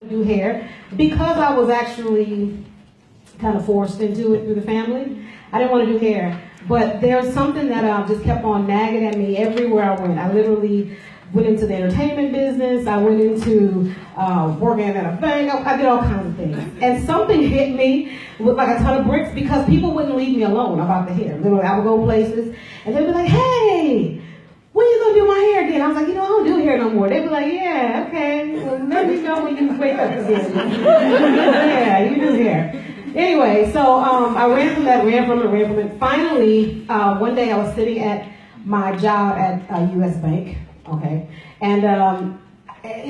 do hair because I was actually kind of forced into it through the family. I didn't want to do hair, but there's something that just kept on nagging at me everywhere I went. I literally went into the entertainment business. I went into working at a bank. I did all kinds of things. And something hit me with like a ton of bricks because people wouldn't leave me alone about the hair. Literally, I would go places and they'd be like, hey, when you gonna do my hair again? I was like, I don't do hair no more. They'd be like, yeah, okay. Well, let me know when you wake up again. Yeah, you do hair. Anyway, so I ran from it. Finally, one day I was sitting at my job at U.S. Bank, okay, and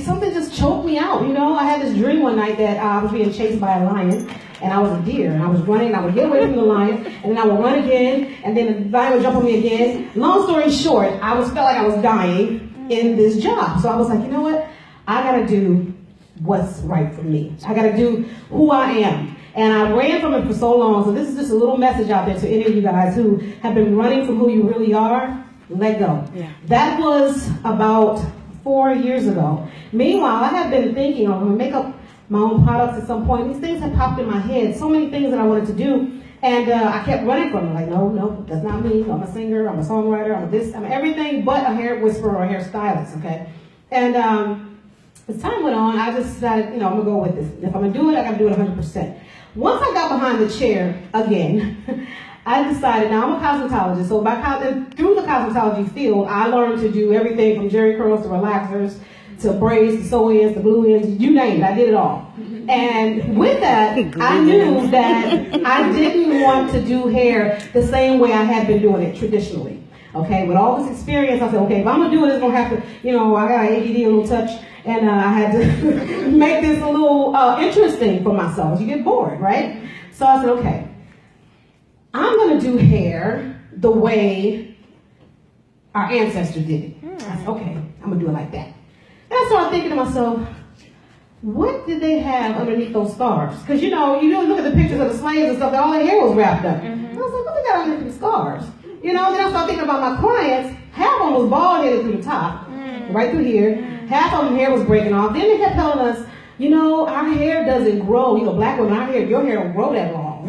something just choked me out, I had this dream one night that I was being chased by a lion, and I was a deer, and I was running, and I would get away from the lion, and then I would run again, and then the lion would jump on me again. Long story short, I felt like I was dying in this job, so I was like, you know what, I gotta do what's right for me. I gotta do who I am. And I ran from it for so long, so this is just a little message out there to any of you guys who have been running from who you really are. Let go. Yeah. That was about 4 years ago. Meanwhile, I had been thinking, I'm going to make up my own products at some point. These things had popped in my head, so many things that I wanted to do, and I kept running from them. Like, no, that's not me. I'm a singer, I'm a songwriter, I'm everything but a hair whisperer or a hairstylist, okay? And as time went on, I just decided, I'm going to go with this. If I'm going to do it, I got to do it 100%. Once I got behind the chair again, I decided, now I'm a cosmetologist, so through the cosmetology field, I learned to do everything from jerry curls to relaxers, to braids, to sew-ins, to glue-ins, you name it, I did it all. And with that, I knew that I didn't want to do hair the same way I had been doing it traditionally. Okay, with all this experience, I said, okay, if I'm gonna do it, it's gonna have to, I got ADD, a little touch, and I had to make this a little interesting for myself. You get bored, right? So I said, okay, I'm gonna do hair the way our ancestors did it. I said, okay, I'm gonna do it like that. And I started thinking to myself, what did they have underneath those scarves? Because you look at the pictures of the slaves and stuff, all their hair was wrapped up. And I was like, what they got underneath the scarves? Then I started thinking about my clients. Half of them was bald-headed through the top, right through here. Half of them hair was breaking off. Then they kept telling us, our hair doesn't grow. Black women, your hair don't grow that long.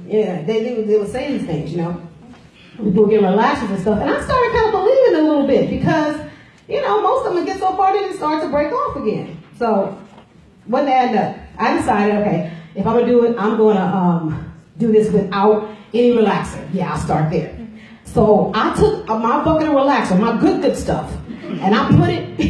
Yeah, they would say these things. People get relaxers and stuff, and I started kind of believing it a little bit because most of them get so far they just start to break off again. So wasn't adding up. I decided, okay, if I'm gonna do it, I'm gonna do this without any relaxer. Yeah, I'll start there. So I took my bucket of relaxer, my good stuff, and I put it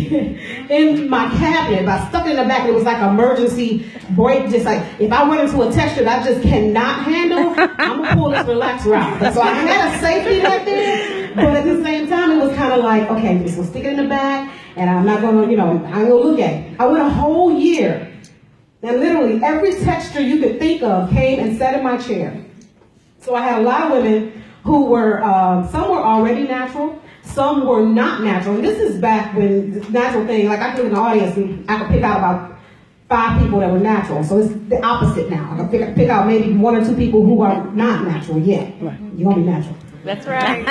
in my cabinet. I stuck it in the back. It was like an emergency break, just like if I went into a texture that I just cannot handle, I'm gonna pull this relaxer out. So I had a safety net there, but at the same time, it was kind of like, okay, I'm just gonna stick it in the back, and I'm not gonna, I ain't gonna look at it. I went a whole year, and literally every texture you could think of came and sat in my chair. So I had a lot of women who were, some were already natural, some were not natural. And this is back when this natural thing, like I could look in the audience and I could pick out about 5 people that were natural. So it's the opposite now. I can pick out maybe 1 or 2 people who are not natural yet. Right. You're gonna be natural. That's right. You're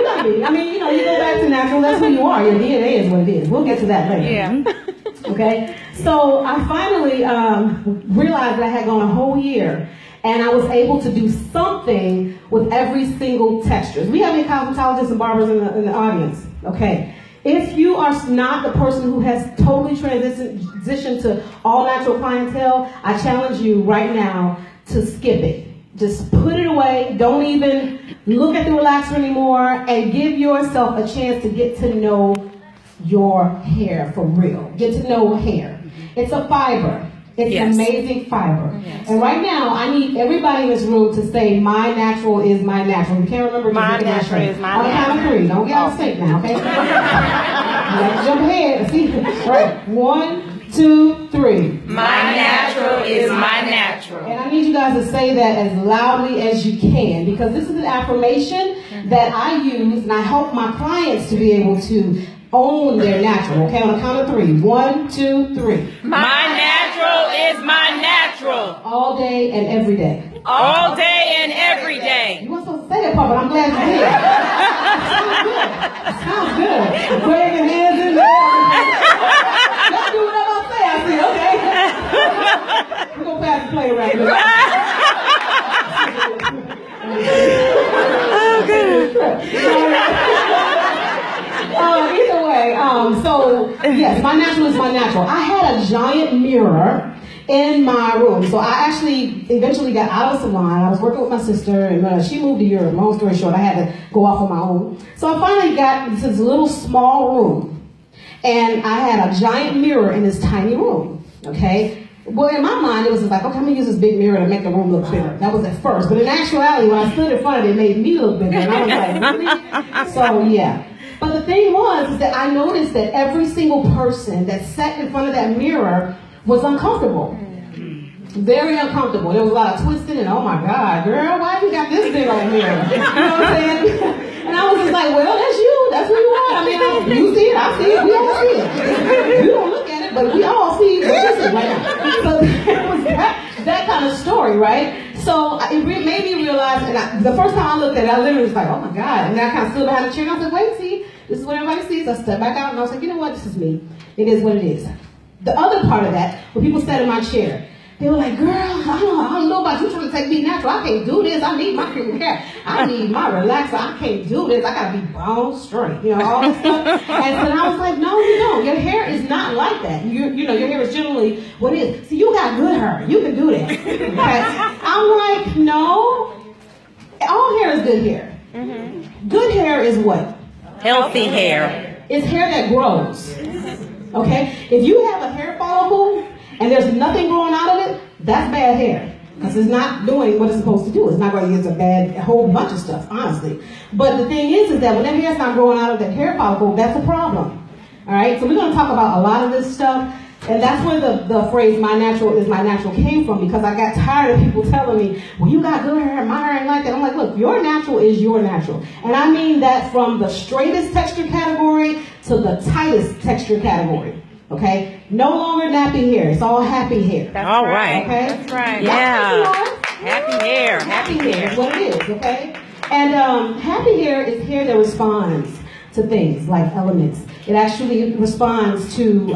gonna be. You go back to natural, that's who you are. Your DNA is what it is. We'll get to that later. Yeah. Okay? So I finally realized that I had gone a whole year and I was able to do something with every single texture. We have any cosmetologists and barbers in the audience? Okay. If you are not the person who has totally transitioned to all natural clientele, I challenge you right now to skip it. Just put it away. Don't even look at the relaxer anymore and give yourself a chance to get to know your hair for real. Get to know hair. It's a fiber. It's an amazing fiber. Yes. And right now, I need everybody in this room to say, my natural is my natural. You can't remember. My natural is my natural. On the count of 3. Don't get out of sync now, okay? Let's jump ahead. See? Right. 1, 2, 3. My natural is my natural. And I need you guys to say that as loudly as you can, because this is an affirmation that I use and I help my clients to be able to own their natural. Okay, on the count of 3. 1, 2, 3. My natural is my natural. All day and every day. All day and every day. You weren't supposed to say that part, but I'm glad you did. Sounds good. Sounds good. Wave your hands in there. Let's do whatever I say. I to play around. Oh, good. Either way, so yes, my natural is my natural. I had a giant mirror in my room. So I actually eventually got out of the salon. I was working with my sister, and she moved to Europe. Long story short, I had to go off on my own. So I finally got this little small room, and I had a giant mirror in this tiny room. Okay. Well, in my mind, it was just like, okay, I'm gonna use this big mirror to make the room look bigger. That was at first, but in actuality, when I stood in front of it, it made me look bigger, and I was like, really? So yeah. But the thing was is that I noticed that every single person that sat in front of that mirror was uncomfortable. Very uncomfortable. There was a lot of twisting and, oh my God, girl, why you got this big old mirror? You know what I'm saying? And I was just like, well, that's you. That's who you are. I mean, you see it, I see it, we all see it. You don't look at it, but we all see what you see right now. So it was that kind of story, right? So it made me realize, and the first time I looked at it, I literally was like, oh my God. And then I kind of stood behind the chair and I was like, wait, see, this is what everybody sees. I stepped back out and I was like, you know what, this is me. It is what it is. The other part of that, when people sat in my chair, they were like, girl, I don't know about you trying to take me natural. I can't do this. I need my cream hair. I need my relaxer. I can't do this. I got to be bone straight. You know, all this stuff. And so I was like, no, you don't. Your hair is not like that. You know, your hair is generally what it is. See, you got good hair. You can do that. Okay? I'm like, no. All hair is good hair. Mm-hmm. Good hair is what? Healthy hair. It's hair that grows. Okay? If you have a hair follicle and there's nothing growing out of it, that's bad hair. Because it's not doing what it's supposed to do. It's not going to get a whole bunch of stuff, honestly. But the thing is that when that hair's not growing out of that hair follicle, that's a problem. All right? So we're going to talk about a lot of this stuff. And that's where the phrase, my natural is my natural, came from. Because I got tired of people telling me, well, you got good hair, my hair ain't like that. I'm like, look, your natural is your natural. And I mean that from the straightest texture category to the tightest texture category. Okay? No longer nappy hair. It's all happy hair. That's all right. Okay? That's right. Yeah. Happy hair. Happy hair is what it is. Okay? And happy hair is hair that responds to things like elements. It actually responds to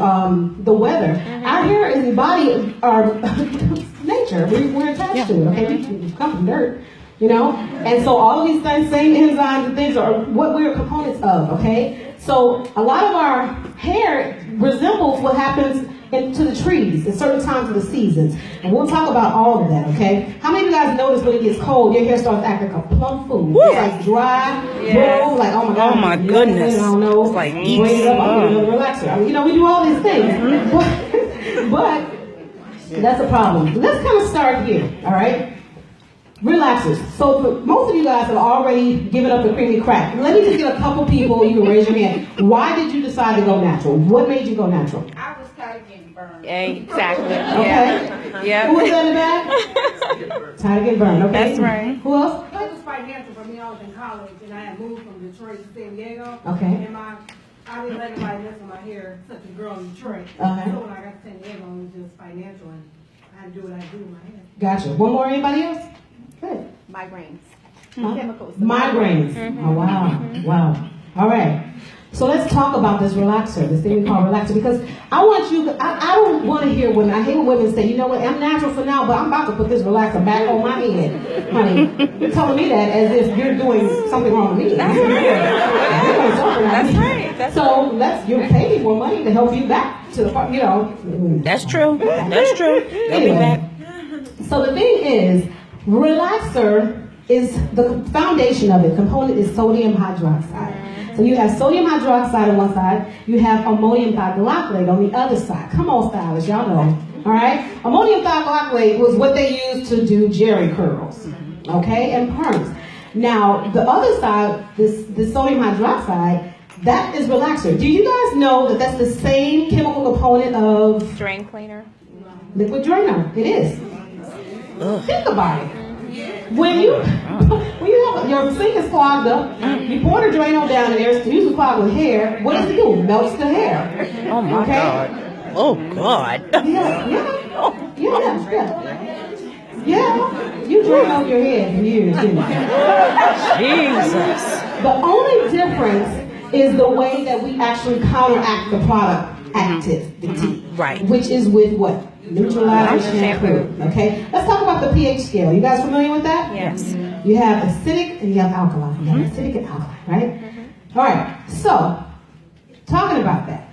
the weather. Mm-hmm. Our hair is embodied our nature. We're attached to it. Okay? We come from dirt. You know? And so all of these things, same enzymes and things are what we're components of. Okay? So a lot of our hair resembles what happens to the trees at certain times of the seasons. And we'll talk about all of that, okay? How many of you guys notice when it gets cold, your hair starts acting like a plum food? It's like dry, bro, like, oh my God. Oh my goodness. I don't know. It's like bring it up, I'm gonna relaxer. I mean, you know, we do all these things. But that's a problem. Let's kind of start here, all right? Relaxers. So most of you guys have already given up the creamy crack. Let me just get a couple people, you can raise your hand. Why did you decide to go natural? What made you go natural? I was tired of getting burned. Exactly. Okay. Yeah. Who was that in the back? Tired of getting burned. Okay. That's right. Who else? It was financial for me. I was in college and I had moved from Detroit to San Diego. Okay. And I didn't let anybody mess with my hair, such a girl in Detroit. Okay. So when I got to San Diego, it was just financial and I had to do what I do with my hair. Gotcha. One more, anybody else? Good. Migraines. Huh? Chemicals. Migraines. Mm-hmm. Oh, wow. Mm-hmm. Wow. All right. So let's talk about this relaxer, this thing we call relaxer, because I want you, I don't want to hear when I hear women say, you know what, I'm natural for now, but I'm about to put this relaxer back on my head. Honey, you're telling me that as if you're doing something wrong with me. That's right. So you're paying more money to help you back to the, you know. That's true. That's true. They'll be back. So the thing is, relaxer is the foundation of it. Component is sodium hydroxide. So you have sodium hydroxide on one side, you have ammonium thioglycolate on the other side. Come on, stylists, y'all know. All right? Ammonium thioglycolate was what they used to do jerry curls, okay, and perms. Now, the other side, this sodium hydroxide, that is relaxer. Do you guys know that that's the same chemical component of Drain cleaner. liquid drainer? It is. Think about it. When you have your sink is clogged up, you pour the Drano down in there, it's usually clogged with hair. What does it do? Melts the hair. Oh my God. Oh God. Yeah. You drain out your head for years, didn't you? Jesus. The only difference is the way that we actually counteract the product. active, the T. Right. Which is with what? Neutralizing shampoo. Okay? Let's talk about the pH scale. You guys familiar with that? Yes. You have acidic and you have alkaline. You have acidic and alkaline, right? All right. So, talking about that.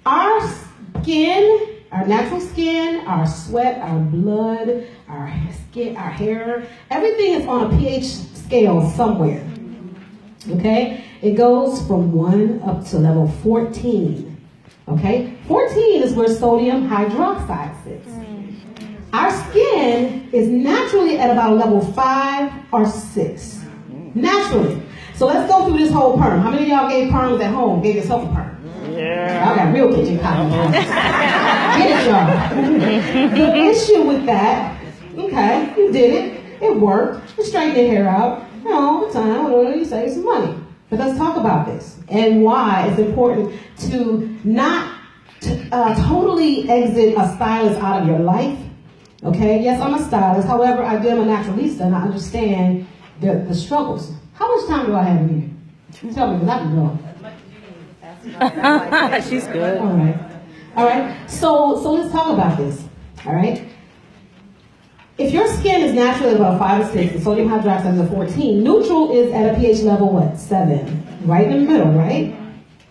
Our skin, our natural skin, our sweat, our blood, our skin, our hair, everything is on a pH scale somewhere. Okay? It goes from 1 up to level 14. Okay? 14 is where sodium hydroxide sits. Our skin is naturally at about a level 5 or 6. Naturally. So let's go through this whole perm. How many of y'all gave perms at home? Gave yourself a perm? Yeah. Y'all got real kitchen cotton. Get it, y'all. The issue with that, okay, you did it. It worked. You straightened your hair out. You know, all the time, whatever, you save some money. But let's talk about this and why it's important to not totally exit a stylist out of your life. Okay, yes, I'm a stylist. However, I am a naturalista and I understand the struggles. How much time do I have in here? Tell me, because I can go. She's good. All right. All right. So let's talk about this. All right. If your skin is naturally about 5 or 6, and sodium hydroxide is a 14, neutral is at a pH level what? 7. Right in the middle, right?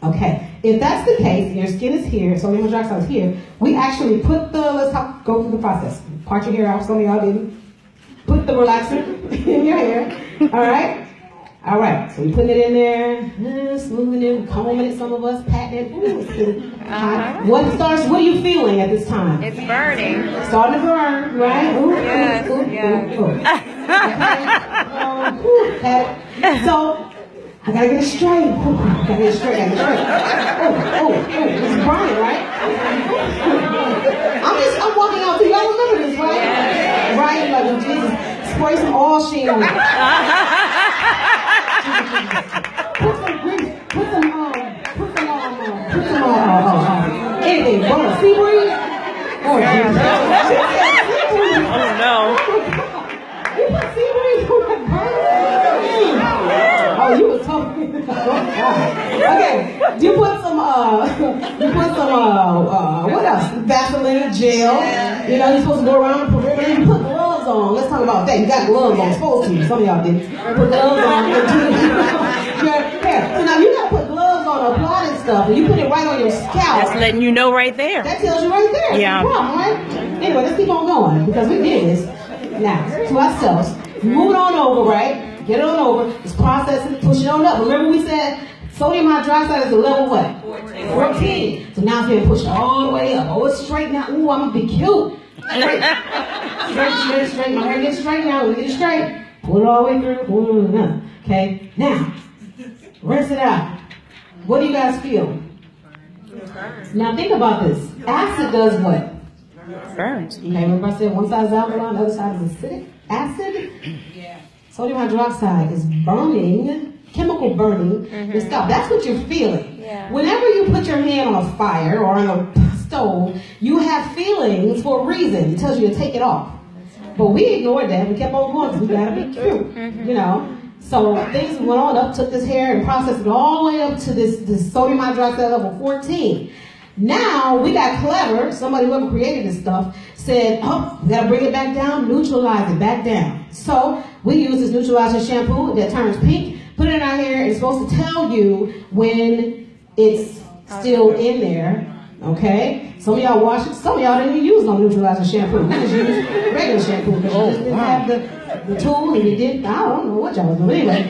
Okay. If that's the case, and your skin is here, sodium hydroxide is here, we actually put go through the process. Part your hair out, some of y'all didn't. Put the relaxer in your hair. All right? All right, so you're putting it in there, smoothing it, combing it, some of us, patting it. Ooh, it's hot. What are you feeling at this time? It's burning. Starting to burn, right? Ooh, Yes, ooh, ooh, yes. ooh, ooh. Okay. So, I gotta get it straight. Ooh, gotta get it straight, Oh, it's burning, right? I'm walking out to y'all remember this, right? Yes. Right, like when Jesus spray some oil sheen on it. Put some anything, burn, sea breeze. Oh, Jesus. Oh no. You put sea breeze on that burn? Oh, you was talking. Okay, you put some, what else? Vaseline gel. You know, you're supposed to go around the perimeter and put gloves on. Let's talk about that. You got gloves on, supposed to. Some of y'all didn't. Put gloves on. Your hair. So now you got to put gloves on to apply this stuff, and you put it right on your scalp. That's letting you know right there. That tells you right there. Yeah. No problem, right? Anyway, let's keep on going because we did this. Now, to ourselves, move it on over, right? Get it on over. It's processing, push it on up. Remember we said sodium hydroxide is a level what? 14. So now it's being pushed all the way up. Oh, it's straight now. Ooh, I'm going to be cute. Straight. Straight. My hair gets straight now. We get it straight. Pull it all the way through. Pull it up. Okay? Now, rinse it out. What do you guys feel? Now think about this. Acid does what? Burns. Okay, remember I said one side is alkaline, the other side is acidic? Acid? Sodium hydroxide is burning, chemical burning your scalp. That's what you're feeling. Yeah. Whenever you put your hand on a fire or on a stove, you have feelings for a reason. It tells you to take it off. But we ignored that. We kept on going because we gotta be cute, you know. So things went on up, took this hair and processed it all the way up to this sodium hydroxide level 14. Now we got clever. Somebody whoever created this stuff said, oh, we gotta bring it back down, neutralize it back down. So we use this neutralizing shampoo that turns pink, put it in our hair, and it's supposed to tell you when it's still in there. Okay? Some of y'all wash it, some of y'all didn't even use no neutralizing shampoo. We just used regular shampoo because you just didn't have the tool and you didn't, I don't know what y'all was doing. Anyway,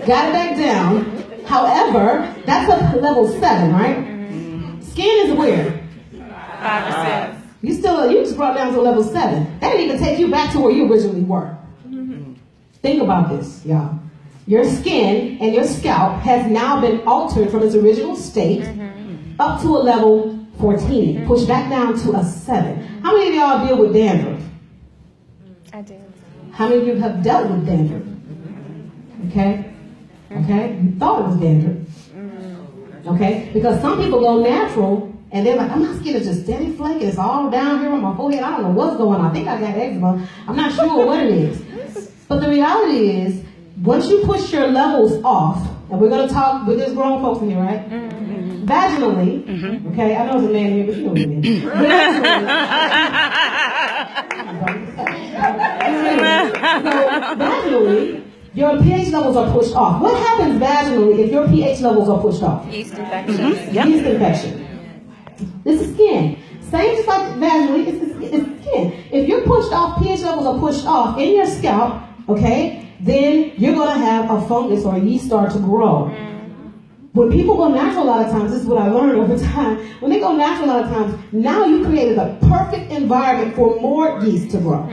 got it back down. However, that's up to level 7, right? Skin is where? 5%. You just brought it down to level 7. That didn't even take you back to where you originally were. Think about this, y'all. Your skin and your scalp has now been altered from its original state up to a level 14, pushed back down to a 7. How many of y'all deal with dandruff? I do. How many of you have dealt with dandruff? Okay? Okay? You thought it was dandruff. Okay? Because some people go natural and they're like, my skin is just steady flake. It's all down here on my forehead. I don't know what's going on. I think I got eczema. I'm not sure what it is. But the reality is, once you push your levels off, and we're going to talk with this grown folks in here, right? Vaginally, okay, I know it's a man here, but you know what I mean. Vaginally, your pH levels are pushed off. What happens vaginally if your pH levels are pushed off? Yeast infection. Yeast infection. This is skin. Same just like vaginally, it's skin. If you're pushed off, pH levels are pushed off in your scalp, okay, then you're going to have a fungus or a yeast start to grow. When people go natural a lot of times, this is what I learned over time, when they go natural a lot of times, now you created a perfect environment for more yeast to grow.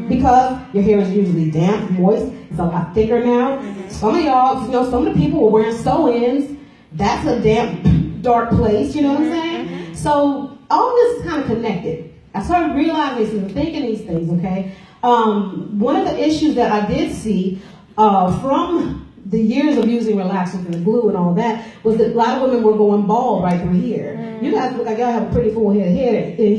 Because your hair is usually damp, moist, it's a lot thicker now. Some of y'all, you know, some of the people are wearing sew-ins. That's a damp, dark place, you know what I'm saying? So all this is kind of connected. I started realizing this and thinking these things, okay? One of the issues that I did see from the years of using relaxers and the glue and all that was that a lot of women were going bald right through here. You guys look like y'all have a pretty full head of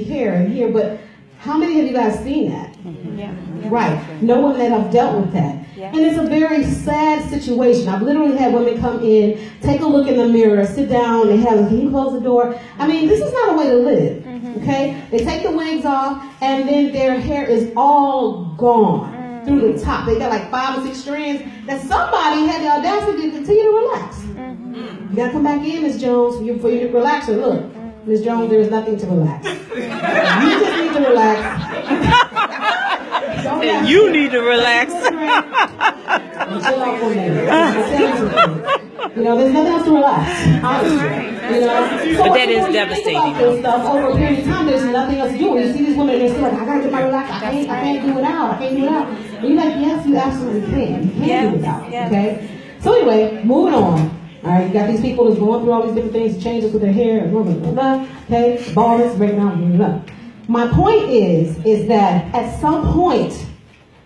hair in here, but how many of you guys seen that? Yeah. Right. No one that have dealt with that. Yeah. And it's a very sad situation. I've literally had women come in, take a look in the mirror, sit down, they have, can you close the door? I mean, this is not a way to live. Okay? They take the wigs off, and then their hair is all gone through the top. They got like 5 or 6 strands that somebody had the audacity to continue to relax. You gotta come back in, Ms. Jones, for your relaxer. Look, Ms. Jones, there is nothing to relax. You just need to relax. You need to relax. Chill out for a minute. You know, there's nothing else to relax. Honestly. You know? But that is when you devastating. think about this stuff, over a period of time, there's nothing else to do. You see these women, they're still like, I gotta get my relax. I can't do it out. I can't do it out. And you're like, yes, you absolutely can. You can do it out. Okay? So anyway, moving on. All right, you got these people that's going through all these different things, changes with their hair, blah, blah, blah, blah, okay? Baldness, breaking out, blah, blah, blah. My point is that at some point,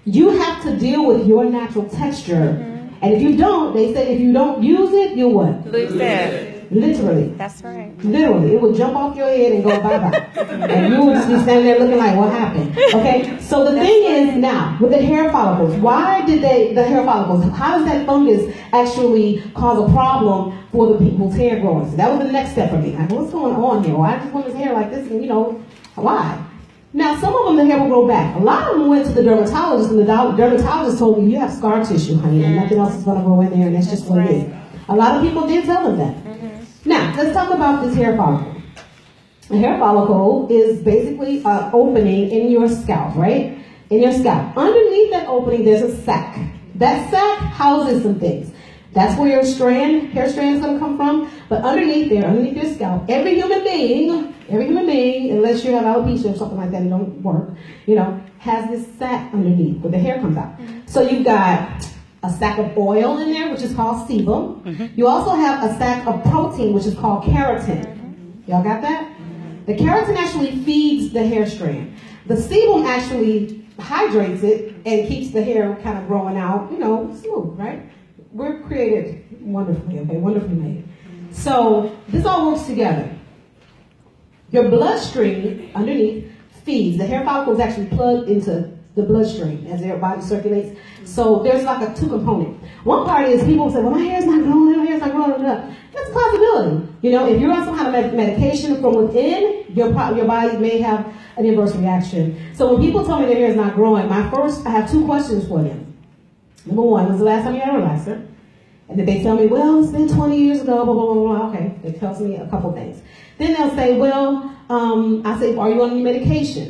you have to deal with your natural texture. And if you don't, they say if you don't use it, you'll what? Lose that. Literally. That's right. Literally. It will jump off your head and go bye-bye. And you will just be standing there looking like, what happened? Okay? So the thing is now, with the hair follicles, why did the hair follicles, how does that fungus actually cause a problem for the people's hair growing? So that was the next step for me. Like, what's going on here? Why does women's hair like this? And, you know, why? Now, some of them, the hair will grow back. A lot of them went to the dermatologist, and the dermatologist told me, you have scar tissue, honey, and nothing else is going to grow in there, and that's just what it is. A lot of people did tell them that. Now, let's talk about this hair follicle. A hair follicle is basically an opening in your scalp, right? In your scalp. Underneath that opening, there's a sac. That sac houses some things. That's where your hair strand is going to come from. But underneath there, underneath your scalp, every human being, unless you have alopecia or something like that, it don't work, you know, has this sac underneath where the hair comes out. So you've got a sac of oil in there, which is called sebum. You also have a sac of protein, which is called keratin. Y'all got that? The keratin actually feeds the hair strand. The sebum actually hydrates it and keeps the hair kind of growing out, you know, smooth, right? We're created wonderfully, okay, wonderfully made. So this all works together. Your bloodstream underneath feeds. The hair follicle is actually plugged into the bloodstream as their body circulates. So there's like a 2 component. One part is people say, well, my hair's not growing, my hair's not growing. That's a possibility. You know, if you're on some kind of medication from within, your body may have an inverse reaction. So when people tell me their hair is not growing, I have 2 questions for them. Number 1, when's the last time you had a relaxer? And then they tell me, well, it's been 20 years ago, blah, blah, blah, blah. Okay, it tells me a couple things. Then they'll say, well, I say, are you on any medication?